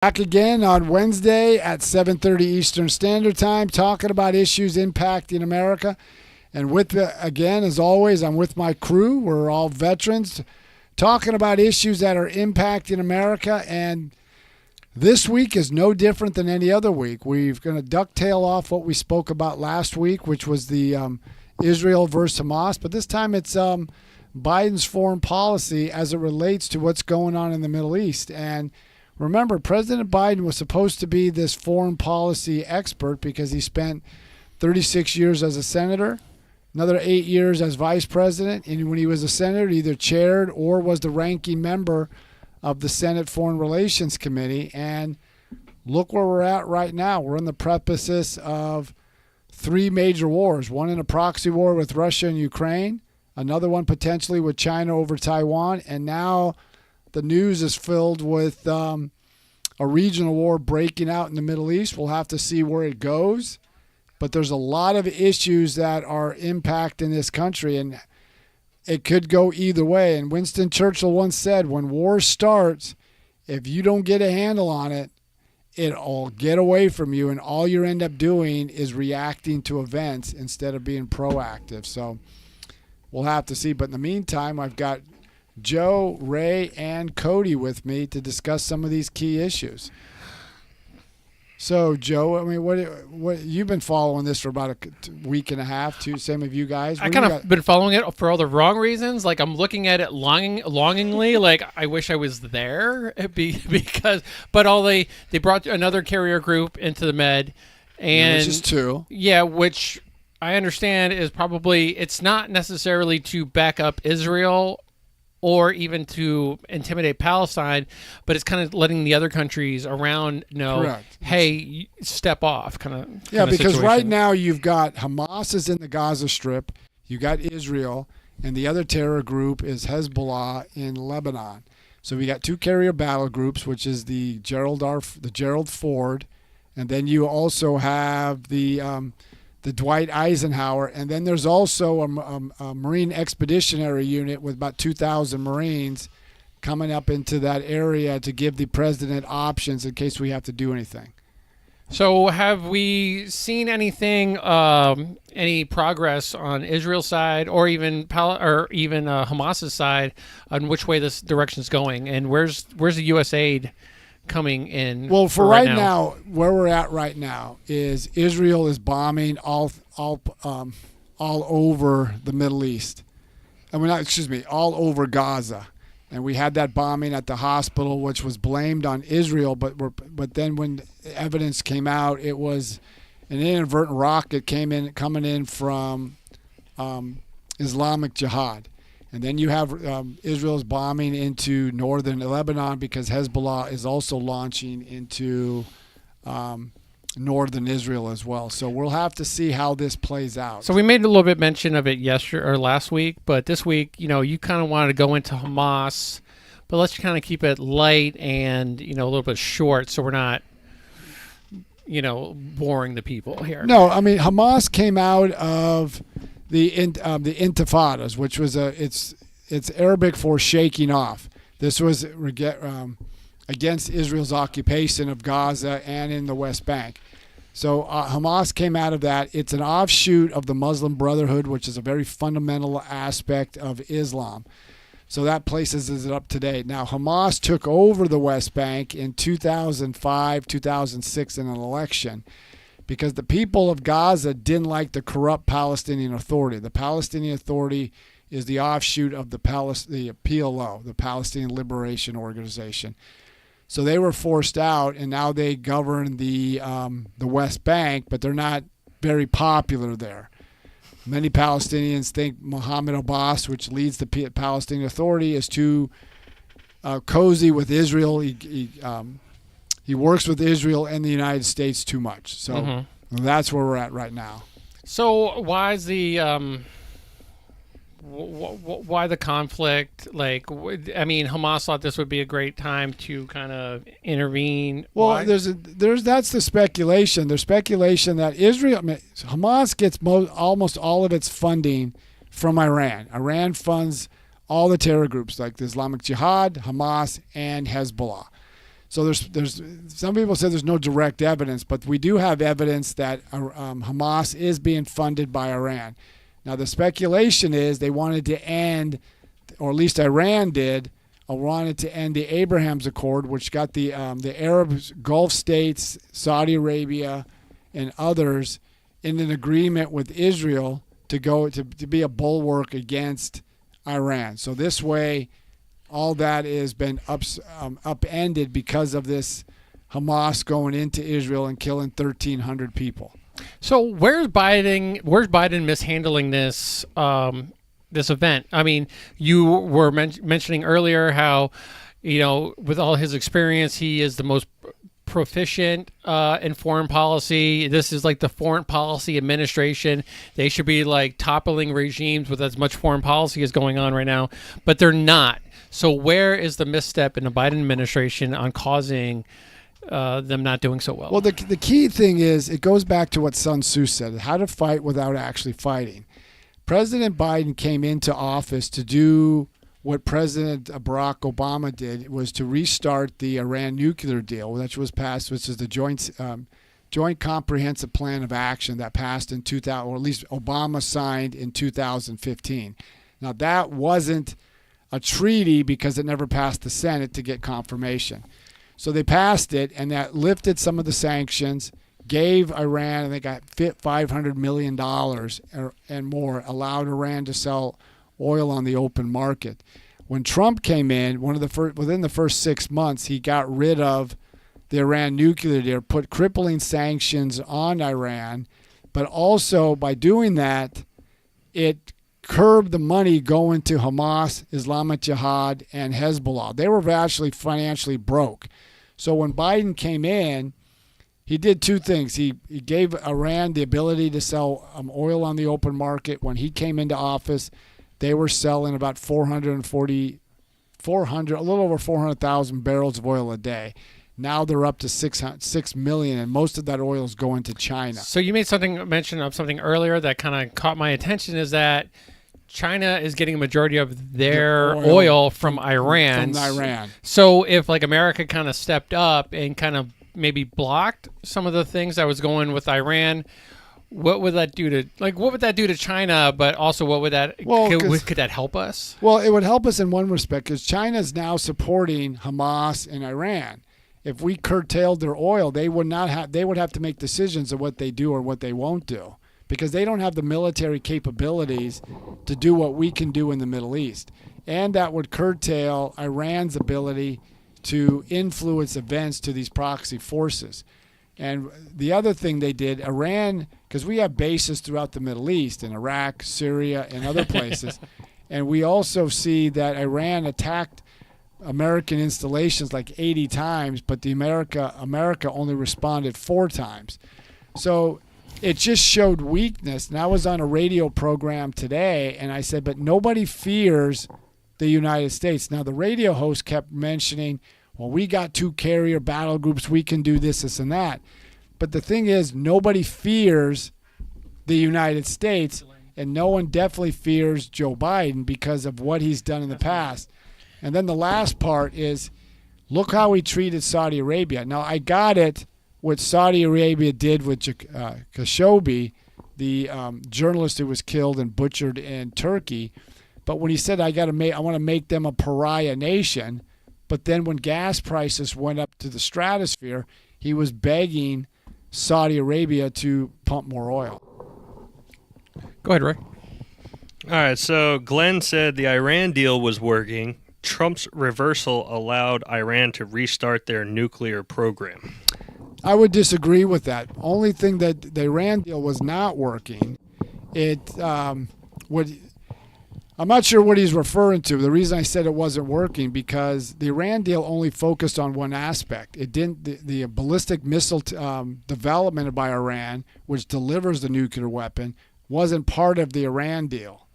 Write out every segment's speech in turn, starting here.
Back again on Wednesday at 7:30 Eastern Standard Time, talking about issues impacting America. And again, as always, I'm with my crew. We're all veterans talking about issues that are impacting America. And this week is no different than any other week. We're going to ducktail off what we spoke about last week, which was the Israel versus Hamas. But this time it's Biden's foreign policy as it relates to what's going on in the Middle East. And remember, President Biden was supposed to be this foreign policy expert because he spent 36 years as a senator, another 8 years as vice president, and when he was a senator, he either chaired or was the ranking member of the Senate Foreign Relations Committee. And look where we're at right now. We're in the precipice of three major wars, one in a proxy war with Russia and Ukraine, another one potentially with China over Taiwan, and now the news is filled with a regional war breaking out in the Middle East. We'll have to see where it goes. But there's a lot of issues that are impacting this country, and it could go either way. And Winston Churchill once said, when war starts, if you don't get a handle on it, it'll get away from you, and all you end up doing is reacting to events instead of being proactive. So we'll have to see. But in the meantime, I've got Joe, Ray, and Cody with me to discuss some of these key issues. So, Joe, I mean, what you've been following this for about a week and a half, too. Same of you guys. I kind of been following it for all the wrong reasons. Like, I'm looking at it longingly. Like, I wish I was there because, but they brought another carrier group into the Med, and which is two. Yeah, which I understand is probably, it's not necessarily to back up Israel or even to intimidate Palestine, but it's kind of letting the other countries around know, correct, hey, step off, kind of. Yeah, because situation. right now you've got Hamas is in the Gaza Strip, you got Israel, and the other terror group is Hezbollah in Lebanon. So we got two carrier battle groups, which is the Gerald Ford, and then you also have the Dwight Eisenhower, and then there's also a Marine Expeditionary Unit with about 2,000 Marines coming up into that area to give the president options in case we have to do anything. So have we seen anything, any progress on Israel's side or even Hamas's side on which way this direction is going, and where's the U.S. aid coming in? Well, for right now, where we're at right now is Israel is bombing all over the Middle East. All over Gaza. And we had that bombing at the hospital, which was blamed on Israel, but then when evidence came out, it was an inadvertent rocket coming in from Islamic Jihad. And then you have Israel's bombing into northern Lebanon because Hezbollah is also launching into northern Israel as well. So we'll have to see how this plays out. So we made a little bit mention of it yesterday or last week, but this week, you kind of wanted to go into Hamas, but let's kind of keep it light and, a little bit short so we're not, boring the people here. No, I mean, Hamas came out of the intifadas, which was it's Arabic for shaking off. This was against Israel's occupation of Gaza and in the West Bank. So Hamas came out of that. It's an offshoot of the Muslim Brotherhood, which is a very fundamental aspect of Islam. So that places it up to date. Now, Hamas took over the West Bank in 2005, 2006 in an election, because the people of Gaza didn't like the corrupt Palestinian Authority. The Palestinian Authority is the offshoot of the PLO, the Palestinian Liberation Organization. So they were forced out, and now they govern the West Bank, but they're not very popular there. Many Palestinians think Mohammed Abbas, which leads the Palestinian Authority, is too cozy with Israel. He works with Israel and the United States too much. So that's where we're at right now. So why is why the conflict? Like, I mean, Hamas thought this would be a great time to kind of intervene. Well, why? that's the speculation. There's speculation that Hamas gets almost all of its funding from Iran. Iran funds all the terror groups like the Islamic Jihad, Hamas, and Hezbollah. So there's some people say there's no direct evidence, but we do have evidence that Hamas is being funded by Iran. Now the speculation is they wanted to end, or at least Iran did, wanted to end the Abraham's Accord, which got the Arab Gulf states, Saudi Arabia, and others in an agreement with Israel to be a bulwark against Iran. So this way, all that has been upended because of this Hamas going into Israel and killing 1,300 people. So where's Biden mishandling this this event? I mean, you were mentioning earlier how, with all his experience, he is the most proficient in foreign policy. This is like the foreign policy administration. They should be like toppling regimes with as much foreign policy as going on right now, but they're not. So where is the misstep in the Biden administration on causing them not doing so well? Well, the key thing is it goes back to what Sun Tzu said, how to fight without actually fighting. President Biden came into office to do what President Barack Obama did, was to restart the Iran nuclear deal, which was passed, which is the Joint Comprehensive Plan of Action that passed in 2000, or at least Obama signed in 2015. Now that wasn't a treaty because it never passed the Senate to get confirmation. So they passed it, and that lifted some of the sanctions, gave Iran, and they got $500 million and more, allowed Iran to sell oil on the open market. When Trump came in, within the first 6 months, he got rid of the Iran nuclear deal, put crippling sanctions on Iran, but also by doing that, it curbed the money going to Hamas, Islamic Jihad, and Hezbollah. They were actually financially broke. So when Biden came in, he did two things. He gave Iran the ability to sell oil on the open market. When he came into office, they were selling about 400, a little over 400,000 barrels of oil a day. Now they're up to 6 million, and most of that oil is going to China. So you made mention of something earlier that kind of caught my attention, is that China is getting a majority of their oil from Iran. From Iran. So if like America kind of stepped up and kind of maybe blocked some of the things that was going with Iran, what would that do to China? But also, what would that could that help us? Well, it would help us in one respect, because China is now supporting Hamas and Iran. If we curtailed their oil, they would have to make decisions of what they do or what they won't do, because they don't have the military capabilities to do what we can do in the Middle East. And that would curtail Iran's ability to influence events to these proxy forces. And the other thing they did, Iran, because we have bases throughout the Middle East, in Iraq, Syria, and other places, and we also see that Iran attacked American installations like 80 times, but the America only responded 4 times. So it just showed weakness. And I was on a radio program today, and I said, but nobody fears the United States. Now, the radio host kept mentioning, well, we got 2 carrier battle groups, we can do this, and that. But the thing is, nobody fears the United States, and no one definitely fears Joe Biden because of what he's done in the past. And then the last part is, look how he treated Saudi Arabia. Now, I got it, what Saudi Arabia did with Khashoggi, the journalist who was killed and butchered in Turkey. But when he said, I want to make them a pariah nation, but then when gas prices went up to the stratosphere, he was begging Saudi Arabia to pump more oil. Go ahead, Ray. All right, so Glenn said the Iran deal was working. Trump's reversal allowed Iran to restart their nuclear program. I would disagree with that. Only thing that the Iran deal was not working, I'm not sure what he's referring to. The reason I said it wasn't working, because the Iran deal only focused on one aspect. It didn't. The ballistic missile development by Iran, which delivers the nuclear weapon, wasn't part of the Iran deal.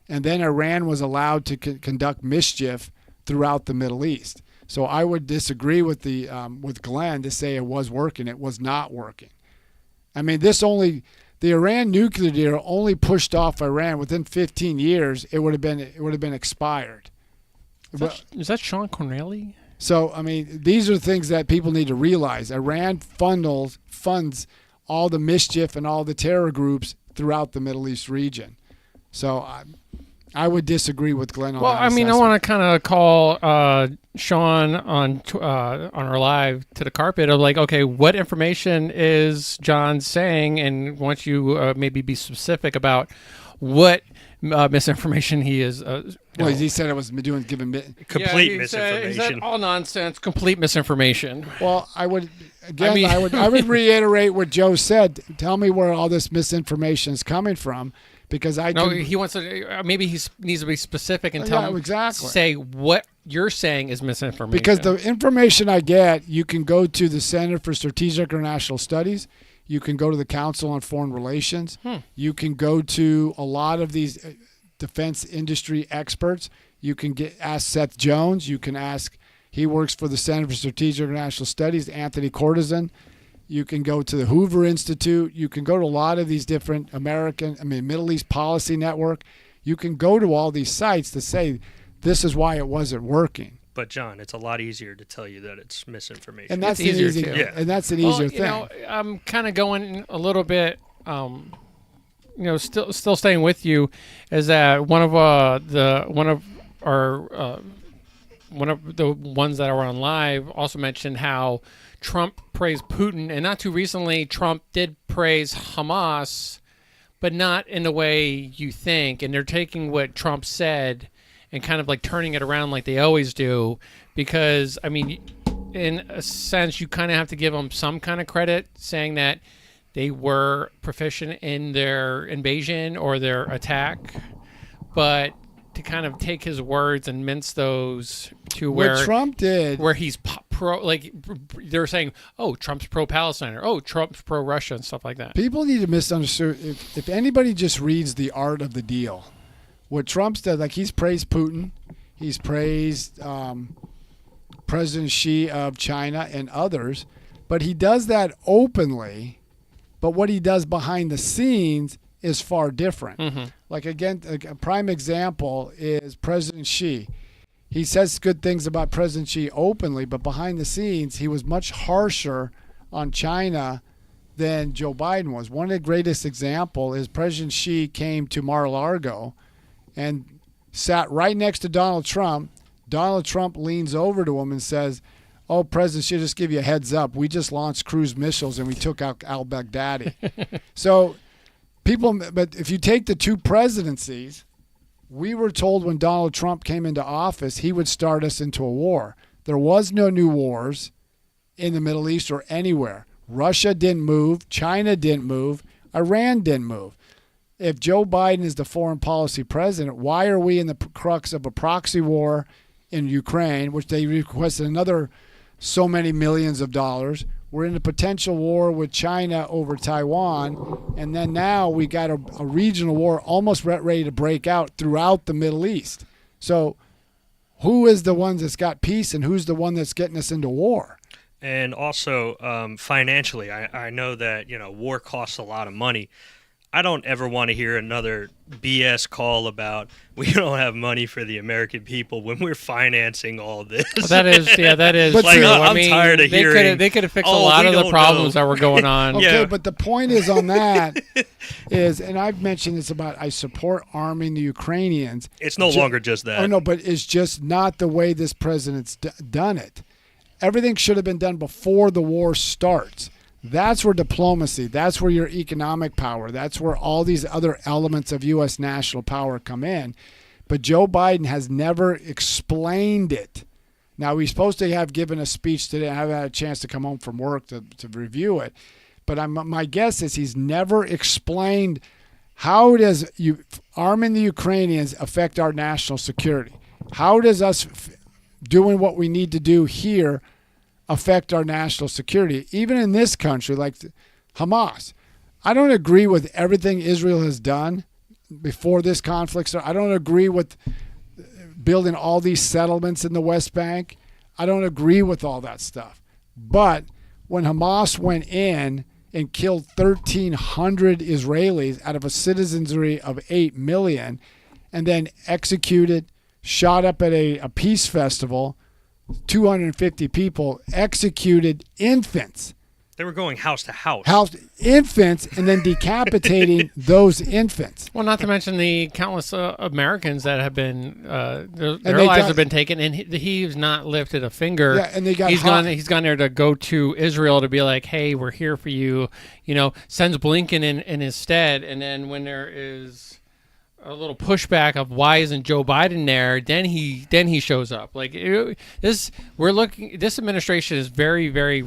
And then Iran was allowed to conduct mischief throughout the Middle East. So I would disagree with with Glenn to say it was working. It was not working. I mean, the Iran nuclear deal only pushed off Iran. Within 15 years, it would have been expired. Is that Sean Corneli? So, I mean, these are things that people need to realize. Iran funds all the mischief and all the terror groups throughout the Middle East region. So I would disagree with Glenn on that I mean, I assessment. want to kind of call Sean on our live to the carpet of like, okay, what information is John saying? And once you maybe be specific about what misinformation he is. Well, he said it was giving. Complete he misinformation. said all nonsense, complete misinformation. Well, I would reiterate what Joe said. Tell me where all this misinformation is coming from, because he wants to. Maybe he needs to be specific and tell me exactly. Say what you're saying is misinformation. Because the information I get, you can go to the Center for Strategic International Studies. You can go to the Council on Foreign Relations. You can go to a lot of these defense industry experts. You can ask Seth Jones. You can ask, he works for the Center for Strategic International Studies, Anthony Cortizan. You can go to the Hoover Institute. You can go to a lot of these different Middle East Policy Network. You can go to all these sites to say this is why it wasn't working. But John, it's a lot easier to tell you that it's misinformation. And that's easier easy. too. And that's an easier thing. I'm kind of going a little bit. Still staying with you, is that one of the ones that are on live also mentioned how Trump praised Putin, and not too recently Trump did praise Hamas, but not in the way you think. And they're taking what Trump said and kind of like turning it around like they always do, because I mean, in a sense, you kind of have to give them some kind of credit, saying that they were proficient in their invasion or their attack, but to kind of take his words and mince those to where what Trump did, where he's pro, like they're saying, oh, Trump's pro-Palestine, or oh, Trump's pro-Russia and stuff like that. People need to misunderstand. If anybody just reads The Art of the Deal, what Trump's done, like he's praised Putin, he's praised President Xi of China and others, but he does that openly. But what he does behind the scenes is far different. Mm-hmm. Like, again, a prime example is President Xi. He says good things about President Xi openly, but behind the scenes, he was much harsher on China than Joe Biden was. One of the greatest example is President Xi came to Mar-a-Lago and sat right next to Donald Trump. Donald Trump leans over to him and says, oh, President Xi, just give you a heads up. We just launched cruise missiles and we took out al-Baghdadi. So but if you take the two presidencies, we were told when Donald Trump came into office, he would start us into a war. There was no new wars in the Middle East or anywhere. Russia didn't move. China didn't move. Iran didn't move. If Joe Biden is the foreign policy president, why are we in the crux of a proxy war in Ukraine, which they requested another so many millions of dollars? We're in a potential war with China over Taiwan, and then now we got a regional war almost ready to break out throughout the Middle East. So who is the one that's got peace and who's the one that's getting us into war? And also financially, I know that war costs a lot of money. I don't ever want to hear another BS call about we don't have money for the American people when we're financing all this. That is But true. I'm tired of hearing. They could have fixed a lot of the problems that were going on. Okay, Yeah. but the point is on that is, and I've mentioned this about, I support arming the Ukrainians. It's no longer just that. Oh, no, but it's just not the way this president's done it. Everything should have been done before the war starts. That's where diplomacy, that's where your economic power, that's where all these other elements of U.S. national power come in. But Joe Biden has never explained it. Now, he's supposed to have given a speech today. I haven't had a chance to come home from work to review it. But my guess is he's never explained how does arming the Ukrainians affect our national security? How does us doing what we need to do here affect our national security, even in this country, like Hamas? I don't agree with everything Israel has done before this conflict started. I don't agree with building all these settlements in the West Bank. I don't agree with all that stuff. But when Hamas went in and killed 1,300 Israelis out of a citizenry of 8 million, and then executed, shot up at a peace festival 250 people executed infants. They were going house to house. Infants, and then decapitating those infants. Well, not to mention the countless Americans that have been their lives have been taken, and he's not lifted a finger. Yeah, and they got he's gone there to go to Israel to be like, hey, we're here for you. Sends Blinken in his stead, and then when there is a little pushback of why isn't Joe Biden there, then he shows up. Like this administration is very, very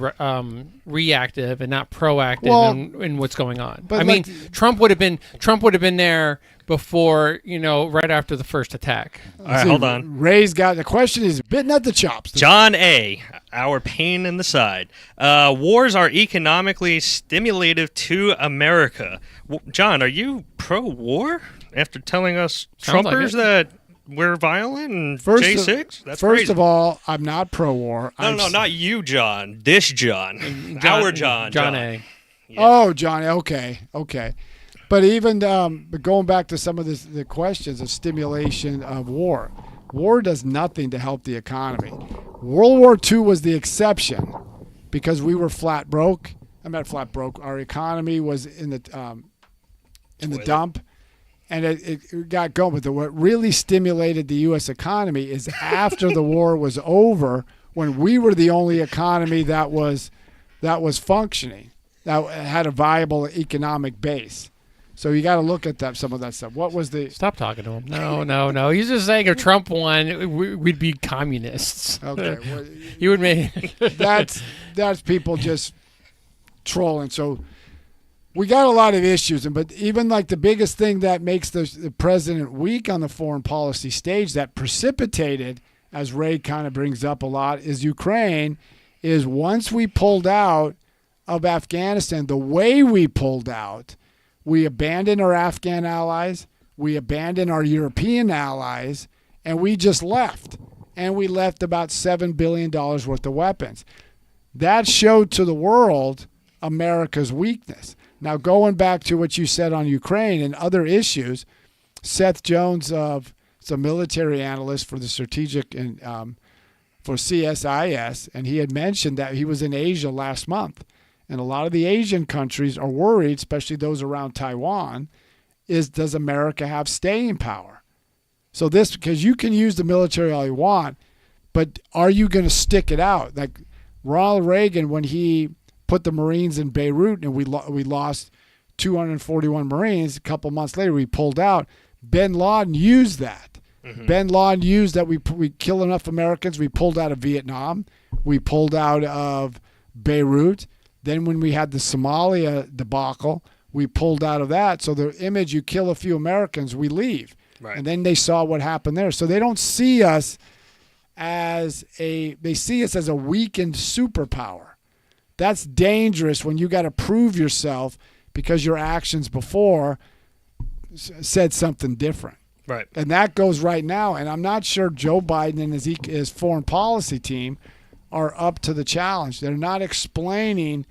reactive and not proactive in what's going on. But I mean, Trump would have been there before, right after the first attack. All right, hold on. Ray's got the question is bitten at the chops. John A., our pain in the side. Wars are economically stimulative to America. John, are you pro-war? After telling us Trumpers that we're violent and J6? That's crazy. First of all, I'm not pro-war. No, not you, John. This John. Our John. John A. Yeah. Oh, John. Okay. But even going back to some of the questions of stimulation of war, war does nothing to help the economy. World War II was the exception because we were flat broke. I'm not flat broke. Our economy was in the dump. And it got going. But what really stimulated the U.S. economy is after the war was over, when we were the only economy that was functioning, that had a viable economic base. So you got to look at some of that stuff. What was the? Stop talking to him. No. He's just saying if Trump won, we'd be communists. Okay, well, you would make. That's people just trolling. So. We got a lot of issues, but even like the biggest thing that makes the president weak on the foreign policy stage that precipitated, as Ray kind of brings up a lot, is Ukraine, is once we pulled out of Afghanistan, the way we pulled out, we abandoned our Afghan allies, we abandoned our European allies, and we just left. And we left about $7 billion worth of weapons. That showed to the world America's weakness. Now, going back to what you said on Ukraine and other issues, Seth Jones, is a military analyst for the strategic and for CSIS, and he had mentioned that he was in Asia last month. And a lot of the Asian countries are worried, especially those around Taiwan, does America have staying power? So because you can use the military all you want, but are you going to stick it out? Like Ronald Reagan, when he put the Marines in Beirut and we lost 241 Marines. A couple months later, we pulled out. Bin Laden used that. Mm-hmm. Bin Laden used that we kill enough Americans. We pulled out of Vietnam. We pulled out of Beirut. Then when we had the Somalia debacle, we pulled out of that. So the image, you kill a few Americans, we leave. Right. And then they saw what happened there. So they don't see us they see us as a weakened superpower. That's dangerous when you got to prove yourself because your actions before said something different. Right. And that goes right now. And I'm not sure Joe Biden and his foreign policy team are up to the challenge. They're not explaining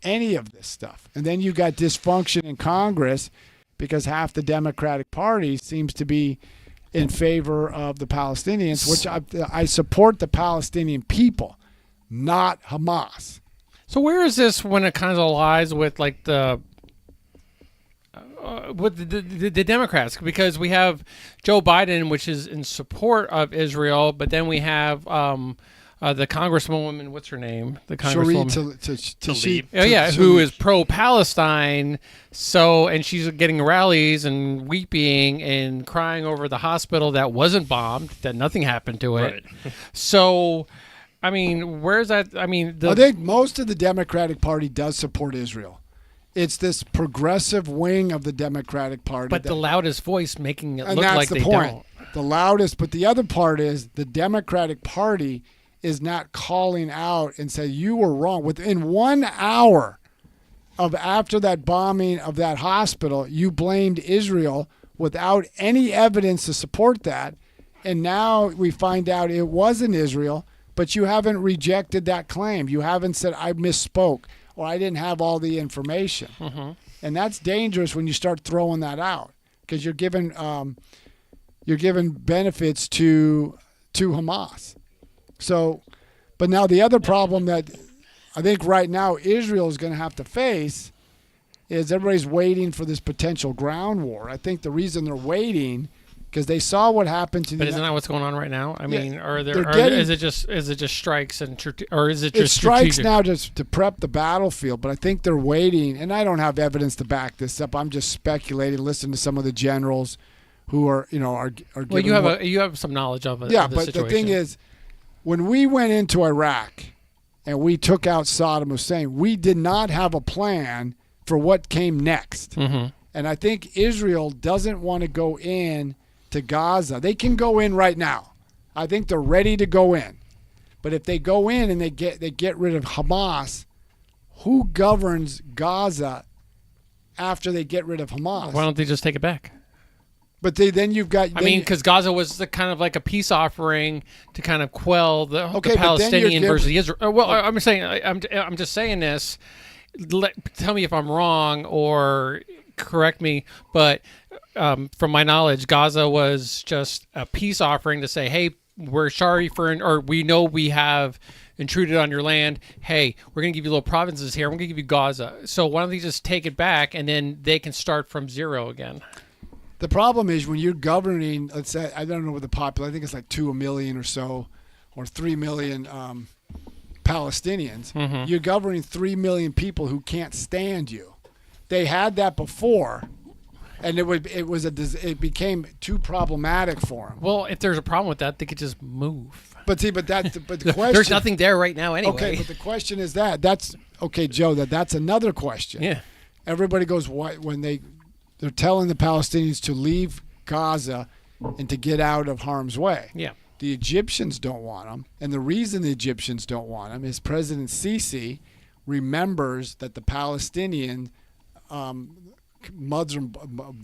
any of this stuff. And then you got dysfunction in Congress because half the Democratic Party seems to be in favor of the Palestinians, which I support the Palestinian people, not Hamas. So where is this when it kind of lies with like the Democrats? Because we have Joe Biden, which is in support of Israel, but then we have the Congresswoman, what's her name? The Congresswoman, who is pro-Palestine. So, and she's getting rallies and weeping and crying over the hospital that wasn't bombed, that nothing happened to it. Right. So, I mean, where's that? I mean, I think most of the Democratic Party does support Israel. It's this progressive wing of the Democratic Party. But the loudest voice making it look like they don't. The loudest, but the other part is the Democratic Party is not calling out and say you were wrong. Within 1 hour of after that bombing of that hospital, you blamed Israel without any evidence to support that. And now we find out it wasn't Israel, but you haven't rejected that claim. You haven't said I misspoke or I didn't have all the information. Mm-hmm. And that's dangerous when you start throwing that out because you're giving benefits to Hamas. So, but now the other problem that I think right now Israel is going to have to face is everybody's waiting for this potential ground war. I think the reason they're waiting because they saw what happened to. But isn't that what's going on right now? I mean, is it just strikes or is it just it strikes strategic? now just to prep the battlefield? But I think they're waiting, and I don't have evidence to back this up. I'm just speculating. Listen to some of the generals who are Well, giving you have some knowledge of it. yeah, of the but situation. the thing is, when we went into Iraq and we took out Saddam Hussein, we did not have a plan for what came next. Mm-hmm. And I think Israel doesn't want to go in to Gaza. They can go in right now. I think they're ready to go in. But if they go in and they get rid of Hamas, who governs Gaza after they get rid of Hamas? Why don't they just take it back? But then you've got. I mean, because Gaza was kind of like a peace offering to kind of quell the but then Palestinian you're versus the Israel. Well, I'm saying I'm just saying this. Tell me if I'm wrong or correct me, but from my knowledge, Gaza was just a peace offering to say, hey, we're sorry or we know we have intruded on your land. Hey, we're going to give you little provinces here. We're going to give you Gaza. So why don't they just take it back and then they can start from zero again? The problem is when you're governing, let's say, I don't know what the population, I think it's like 2 million or so, or 3 million Palestinians. Mm-hmm. You're governing 3 million people who can't stand you. They had that before, and it became too problematic for them. Well, if there's a problem with that, they could just move. But the question. There's nothing there right now anyway. Okay, but the question is that's okay, Joe. That's another question. Yeah. Everybody goes when they're telling the Palestinians to leave Gaza and to get out of harm's way. Yeah. The Egyptians don't want them, and the reason the Egyptians don't want them is President Sisi remembers that the Palestinian Muslim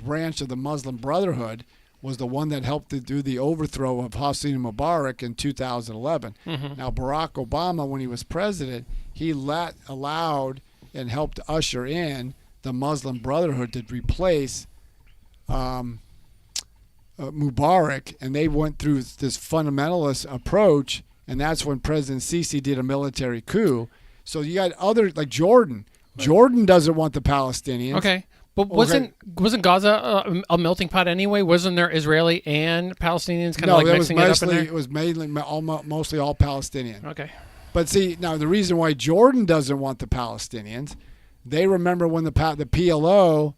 branch of the Muslim Brotherhood was the one that helped to do the overthrow of Hosni Mubarak in 2011. Mm-hmm. Now, Barack Obama, when he was president, he allowed and helped usher in the Muslim Brotherhood to replace Mubarak, and they went through this fundamentalist approach, and that's when President Sisi did a military coup. So you got other like Jordan. Jordan doesn't want the Palestinians. Okay. But wasn't Gaza a melting pot anyway? Wasn't there Israeli and Palestinians kind of like mixing it up in there? It was mostly all Palestinian. Okay. But see, now the reason why Jordan doesn't want the Palestinians, they remember when the PLO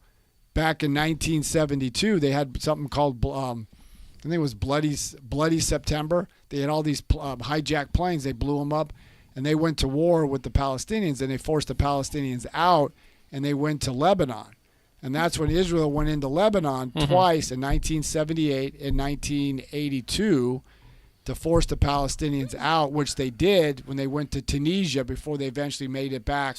back in 1972, they had something called I think it was Bloody September. They had all these hijacked planes. They blew them up, and they went to war with the Palestinians, and they forced the Palestinians out, and they went to Lebanon. And that's when Israel went into Lebanon twice in 1978 and 1982 to force the Palestinians out, which they did when they went to Tunisia before they eventually made it back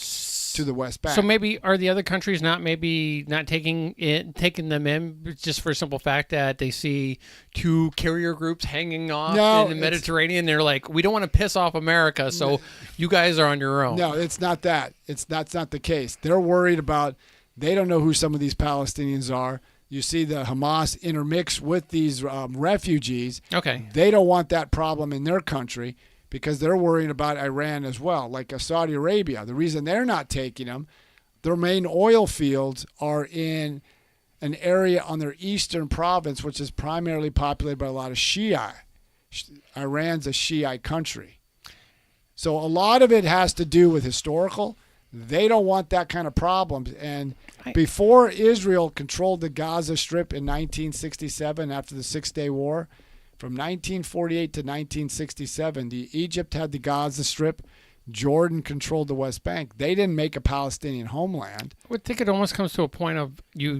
to the West Bank. So maybe are the other countries not taking them in just for a simple fact that they see two carrier groups hanging off in the Mediterranean? They're like, we don't want to piss off America, so you guys are on your own. No, it's not that. That's not the case. They're worried about. They don't know who some of these Palestinians are. You see the Hamas intermix with these refugees. Okay. They don't want that problem in their country because they're worrying about Iran as well, like Saudi Arabia. The reason they're not taking them, their main oil fields are in an area on their eastern province, which is primarily populated by a lot of Shia. Iran's a Shiite country. So a lot of it has to do with historical. They don't want that kind of problems. And before Israel controlled the Gaza Strip in 1967 after the Six-Day War, from 1948 to 1967, Egypt had the Gaza Strip. Jordan controlled the West Bank. They didn't make a Palestinian homeland. I would think it almost comes to a point of you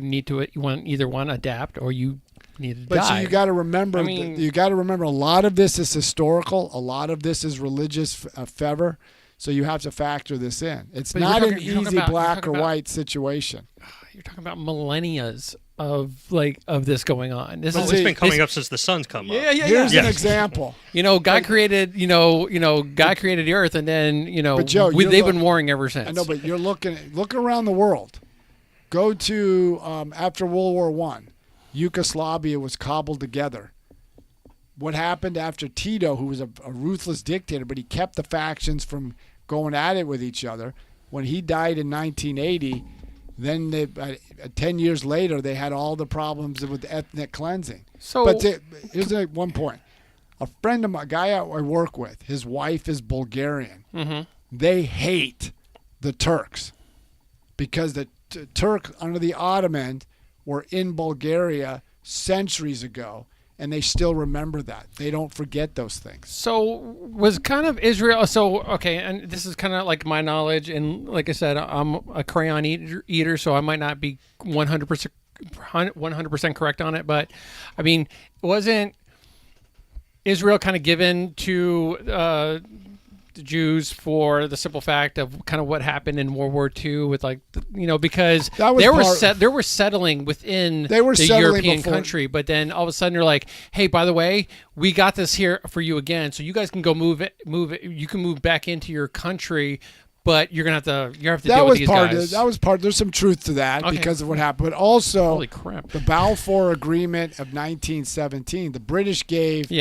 want either one adapt or you need to die. But so you got to remember, a lot of this is historical. A lot of this is religious fervor. So you have to factor this in. It's not an easy black or white situation. You're talking about millennias of this going on. It's been coming up since the sun's come up. Yeah. Here's an example. God created, God created the earth, and then, but Joe, they've been warring ever since. I know, but you're look around the world. Go to after World War I, Yugoslavia was cobbled together. what happened after Tito, who was a ruthless dictator, but he kept the factions from going at it with each other. When he died in 1980, then 10 years later, they had all the problems with ethnic cleansing. So, but here's one point. A friend of mine, a guy I work with, his wife is Bulgarian. mm-hmm. They hate the Turks because the Turks under the Ottomans were in Bulgaria centuries ago, and they still remember that. They don't forget those things. So was kind of Israel. So okay, and this is kind of like my knowledge, and like I said, I'm a crayon eater, so I might not be 100% correct on it. But I mean, wasn't Israel kind of given to the Jews for the simple fact of kind of what happened in World War II with because they were settling within the European country, but then all of a sudden they're like, hey, by the way, we got this here for you again, so you guys can go move it. You can move back into your country, but you're gonna have to deal with these guys. That was part. There's some truth to that because of what happened, but also holy crap, the Balfour Agreement of 1917. The British gave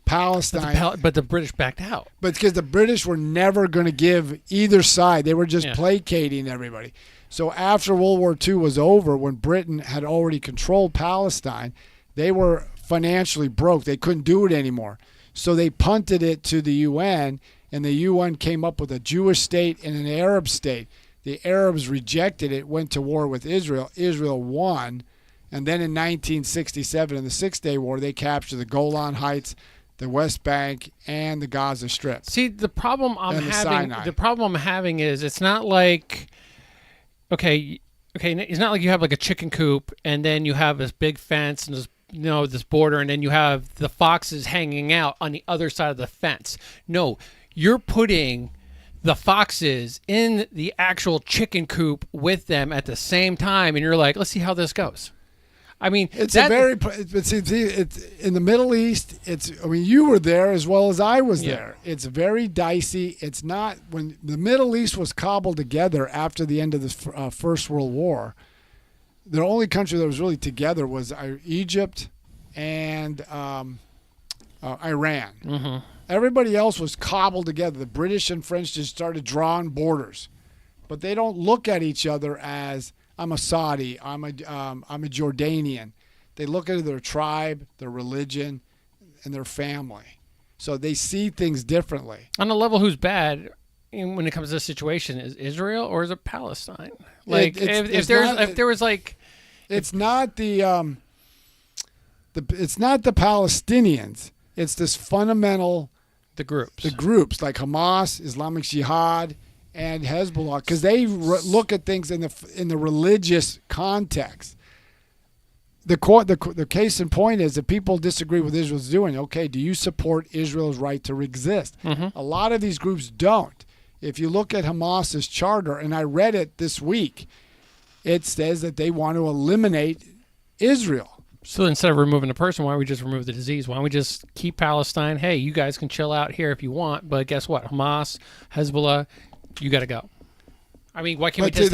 Palestine, but the British backed out. But because the British were never going to give either side, they were just placating everybody. So after World War II was over, when Britain had already controlled Palestine, they were financially broke. They couldn't do it anymore. So they punted it to the UN, and the UN came up with a Jewish state and an Arab state. The Arabs rejected it, went to war with Israel. Israel won. And then in 1967, in the Six-Day War, they captured the Golan Heights, the West Bank, and the Gaza Strip. See, the problem I'm having is it's not like it's not like you have like a chicken coop and then you have this big fence and this border, and then you have the foxes hanging out on the other side of the fence. No, you're putting the foxes in the actual chicken coop with them at the same time, and you're like, let's see how this goes. I mean, it's in the Middle East. You were there as well as I was there. It's very dicey. It's not when the Middle East was cobbled together after the end of the First World War. The only country that was really together was Egypt and Iran. Mm-hmm. Everybody else was cobbled together. The British and French just started drawing borders, but they don't look at each other as I'm a Saudi, I'm a Jordanian. They look at their tribe, their religion, and their family. So they see things differently. On a level, who's bad when it comes to this situation? Is Israel or is it Palestine? Like, it's not the Palestinians. It's this fundamental the groups like Hamas, Islamic Jihad, and Hezbollah, because they look at things in the religious context. The case in point is that people disagree with Israel's doing. Okay, do you support Israel's right to exist? Mm-hmm. A lot of these groups don't. If you look at Hamas's charter, and I read it this week, it says that they want to eliminate Israel. So instead of removing the person, why don't we just remove the disease? Why don't we just keep Palestine? Hey, you guys can chill out here if you want, but guess what? Hamas, Hezbollah, you got to go. I mean, why can't we take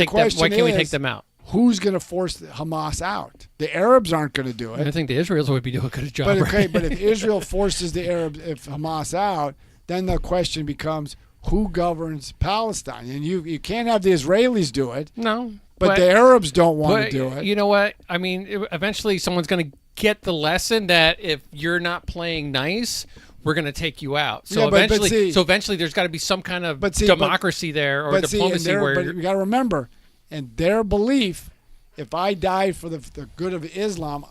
them out? Who's going to force Hamas out? The Arabs aren't going to do it. I think the Israelis would be doing a good job. But if Israel forces if Hamas out, then the question becomes who governs Palestine? And you can't have the Israelis do it. No. But the Arabs don't want to do it. You know what? I mean, eventually someone's going to get the lesson that if you're not playing nice, we're going to take you out. So eventually there's got to be some kind of democracy there or diplomacy But you got to remember, in their belief, if I die for the good of Islam,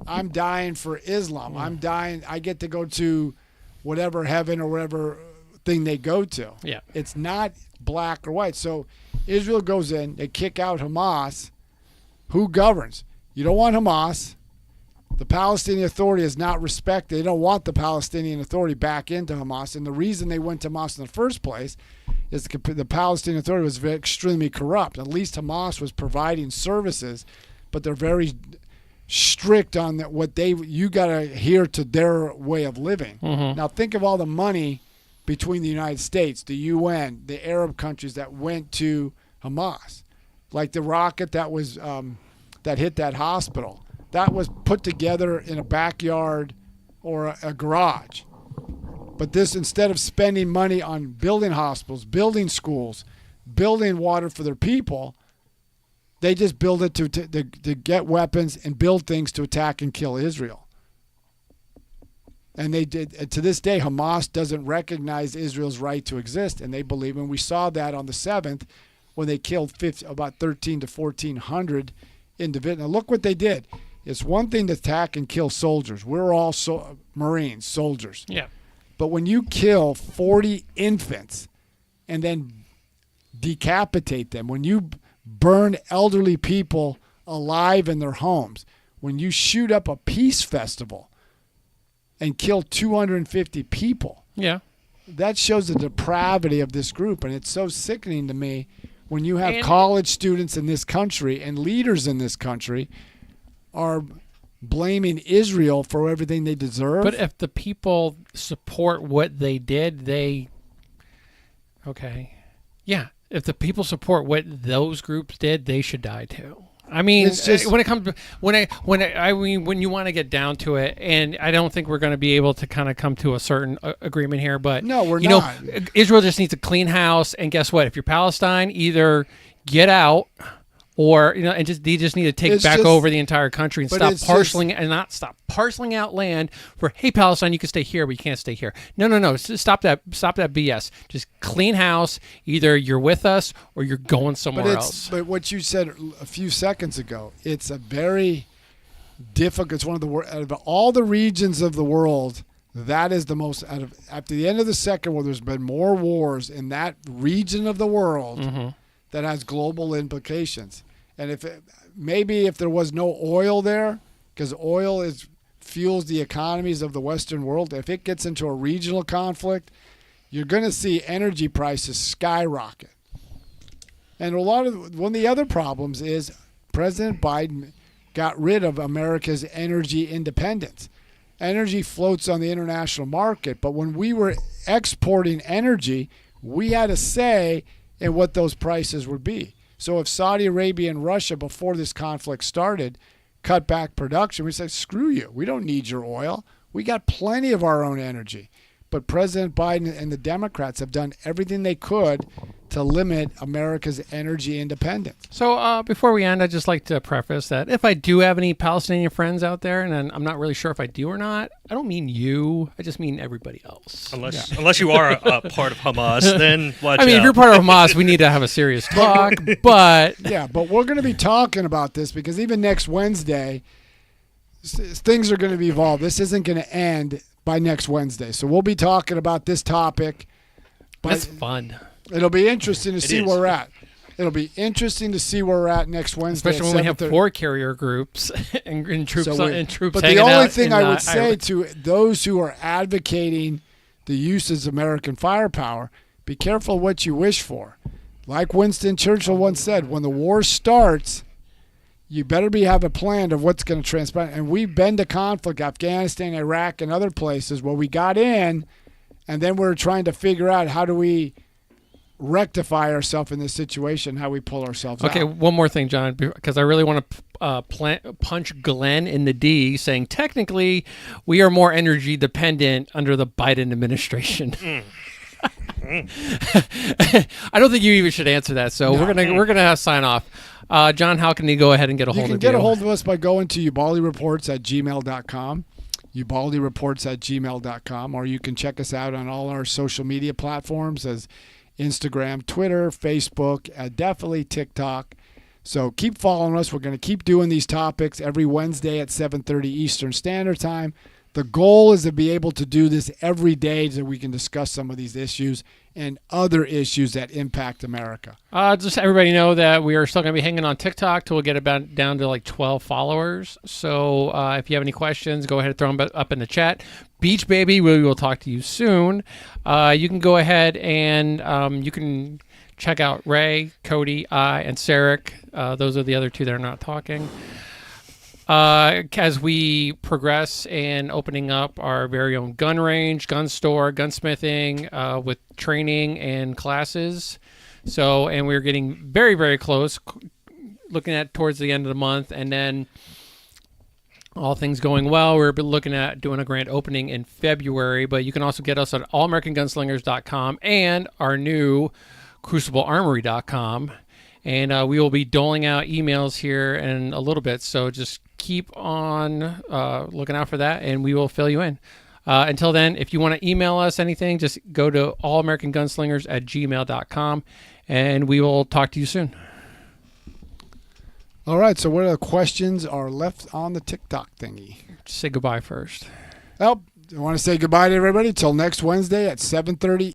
I'm dying for Islam. I'm dying. I get to go to whatever heaven or whatever thing they go to. Yeah. It's not black or white. So Israel goes in, they kick out Hamas. Who governs? You don't want Hamas. The Palestinian Authority is not respected. They don't want the Palestinian Authority back into Hamas. And the reason they went to Hamas in the first place is the Palestinian Authority was extremely corrupt. At least Hamas was providing services, but they're very strict on you got to adhere to their way of living. Mm-hmm. Now think of all the money between the United States, the UN, the Arab countries that went to Hamas, like the rocket that was that hit that hospital. That was put together in a backyard or a garage. But this, instead of spending money on building hospitals, building schools, building water for their people, they just build it to get weapons and build things to attack and kill Israel. And they did. To this day, Hamas doesn't recognize Israel's right to exist, and they believe, and we saw that on the 7th when they killed about 13 to 1,400 individuals. Now look what they did. It's one thing to attack and kill soldiers. We're all Marines, soldiers. Yeah. But when you kill 40 infants and then decapitate them, when you burn elderly people alive in their homes, when you shoot up a peace festival and kill 250 people, Yeah. that shows the depravity of this group. And it's so sickening to me when you have And college students in this country and leaders in this country are blaming Israel for everything they deserve. But if the people support what they did, okay. Yeah. If the people support what those groups did, they should die too. I mean, It's just- when it comes to, when you want to get down to it, and I don't think we're going to be able to kind of come to a certain agreement here, but No, we're you not. know, Israel just needs a clean house, and guess what? If you're Palestine, either get out, or and they just need to take It's back just- over the entire country and but stop it's parceling and not stop parceling out land for, hey, Palestine, you can stay here, but you can't stay here. No. Stop that BS. Just clean house. Either you're with us or you're going somewhere else. But what you said a few seconds ago, it's a very difficult. It's one of the out of all the regions of the world, that is the most after the end of the Second World. There's been more wars in that region of the world that has global implications. And if there was no oil there, because oil fuels the economies of the Western world, if it gets into a regional conflict, you're going to see energy prices skyrocket. And one of the other problems is President Biden got rid of America's energy independence. Energy floats on the international market, but when we were exporting energy, we had a say in what those prices would be. So if Saudi Arabia and Russia, before this conflict started, cut back production, we said, screw you. We don't need your oil. We got plenty of our own energy. But President Biden and the Democrats have done everything they could to limit America's energy independence. So before we end, I'd just like to preface that if I do have any Palestinian friends out there, and I'm not really sure if I do or not, I don't mean you. I just mean everybody else. Unless you are a part of Hamas, then watch out. I mean, if you're part of Hamas, we need to have a serious talk. But Yeah, but we're going to be talking about this because even next Wednesday, things are going to be evolved. This isn't going to end by next Wednesday. So we'll be talking about this topic. that's fun. It'll be interesting to see is. where we're at. It'll be interesting to see where we're at next Wednesday. Especially when we have 4 carrier groups and troops troops But hanging the only out thing in, I would say Ireland. to those who are advocating the uses of American firepower, be careful what you wish for. Like Winston Churchill once said, when the war starts, you better have a plan of what's going to transpire. And we've been to conflict, Afghanistan, Iraq, and other places where we got in, and then we're trying to figure out how do we rectify ourselves in this situation, how we pull ourselves out. Okay, one more thing, John, because I really want to punch Glenn in the D, saying technically we are more energy dependent under the Biden administration. I don't think you even should answer that. So we're gonna sign off. John, how can you go ahead and get a hold of you? You can get a hold of us by going to ubaldireports@gmail.com, ubaldireports@gmail.com, or you can check us out on all our social media platforms as Instagram, Twitter, Facebook, definitely TikTok. So keep following us. We're going to keep doing these topics every Wednesday at 7:30 Eastern Standard Time. The goal is to be able to do this every day so we can discuss some of these issues and other issues that impact America. Just everybody know that we are still going to be hanging on TikTok till we get about down to like 12 followers. So if you have any questions, go ahead and throw them up in the chat. Beach Baby, we will talk to you soon. You can go ahead and you can check out Ray, Cody, and Sarek. Those are the other 2 that are not talking. As we progress in opening up our very own gun range, gun store, gunsmithing, with training and classes. So, and we're getting very, very close, looking at towards the end of the month. And then All things going well. We're looking at doing a grand opening in February, but you can also get us at allamericangunslingers.com and our new cruciblearmory.com. And we will be doling out emails here in a little bit, so just keep on looking out for that, and we will fill you in. Until then, if you want to email us anything, just go to allamericangunslingers@gmail.com, and we will talk to you soon. All right, so what other questions are left on the TikTok thingy? Just say goodbye first. Well, I want to say goodbye to everybody till next Wednesday at 7:30